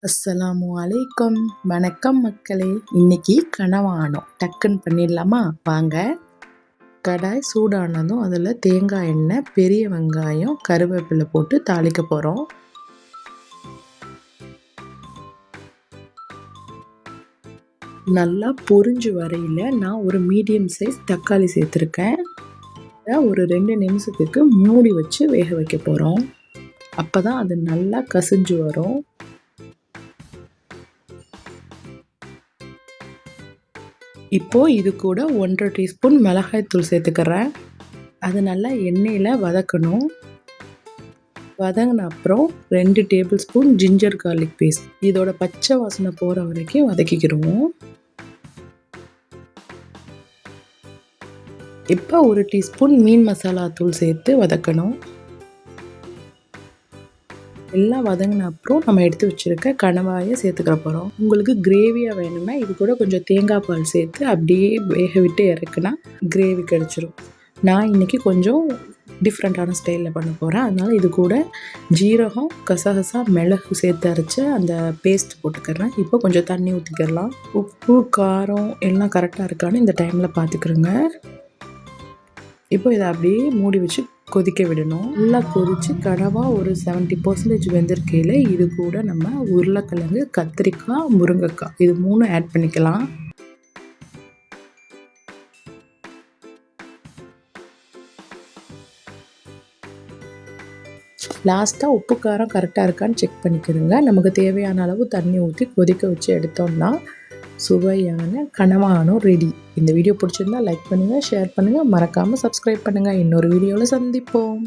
அஸ்ஸலாமு அலைக்கும். வணக்கம் மக்களே. இன்னைக்கு கனவானம் டக்குன்னு பண்ணிடலாமா? வாங்க. கடாய் சூடானதும் அதில் தேங்காய் எண்ணெய், பெரிய வெங்காயம், கருவேப்பிலை போட்டு தாளிக்க போகிறோம். நல்லா பொரிஞ்சு வரையில் நான் ஒரு மீடியம் சைஸ் தக்காளி சேர்த்துருக்கேன். ஒரு 2 நிமிஷத்துக்கு மூடி வச்சு வேக வைக்க போகிறோம். அப்போ தான் அது நல்லா கசிஞ்சு வரும். இப்போது இது கூட 1½ டீஸ்பூன் மிளகாய்த்தூள் சேர்த்துக்கிறேன். அது நல்லா எண்ணெயில் வதக்கணும். வதங்கின அப்புறம் 2 tablespoon ginger garlic paste, இதோட பச்சை வாசனை போகிற வரைக்கும் வதக்கிக்கிடுவோம். இப்போ 1 டீஸ்பூன் மீன் மசாலா தூள் சேர்த்து வதக்கணும். எல்லாம் வதங்கின அப்புறம் நம்ம எடுத்து வச்சுருக்க கணவாயை சேர்த்துக்கிற போகிறோம். உங்களுக்கு கிரேவியாக வேணும்னா இது கூட கொஞ்சம் தேங்காய் பால் சேர்த்து அப்படியே வேக விட்டு இறக்குனா கிரேவி கிடச்சிரும். நான் இன்றைக்கி கொஞ்சம் டிஃப்ரெண்ட்டான ஸ்டைலில் பண்ண போகிறேன். அதனால் இது கூட ஜீரகம், கசகசா, மிளகு சேர்த்து அரைச்ச அந்த பேஸ்ட் போட்டுக்கிறேன். இப்போ கொஞ்சம் தண்ணி ஊற்றிக்கிடலாம். உப்பு, காரம் எல்லாம் கரெக்டாக இருக்கான்னு இந்த டைமில் பார்த்துக்கிறோங்க. இப்போ இதை அப்படியே மூடி வச்சு கொதிக்க விடணும். நல்லா கொதித்து கனவா ஒரு 70% வெந்திருக்கையில் இது கூட நம்ம உருளைக்கிழங்கு, கத்திரிக்காய், முருங்கைக்காய் இது 3 ஆட் பண்ணிக்கலாம். லாஸ்ட்டாக உப்பு காரம் கரெக்டாக இருக்கான்னு செக் பண்ணிக்கிறோங்க. நமக்கு தேவையான அளவு தண்ணி ஊற்றி கொதிக்க வச்சு எடுத்தோம்னா சுவையான கனவானம் ரெடி. இந்த வீடியோ பிடிச்சிருந்தா லைக் பண்ணுங்கள், ஷேர் பண்ணுங்கள், மறக்காமல் சப்ஸ்கிரைப் பண்ணுங்கள். இன்னொரு வீடியோவில் சந்திப்போம்.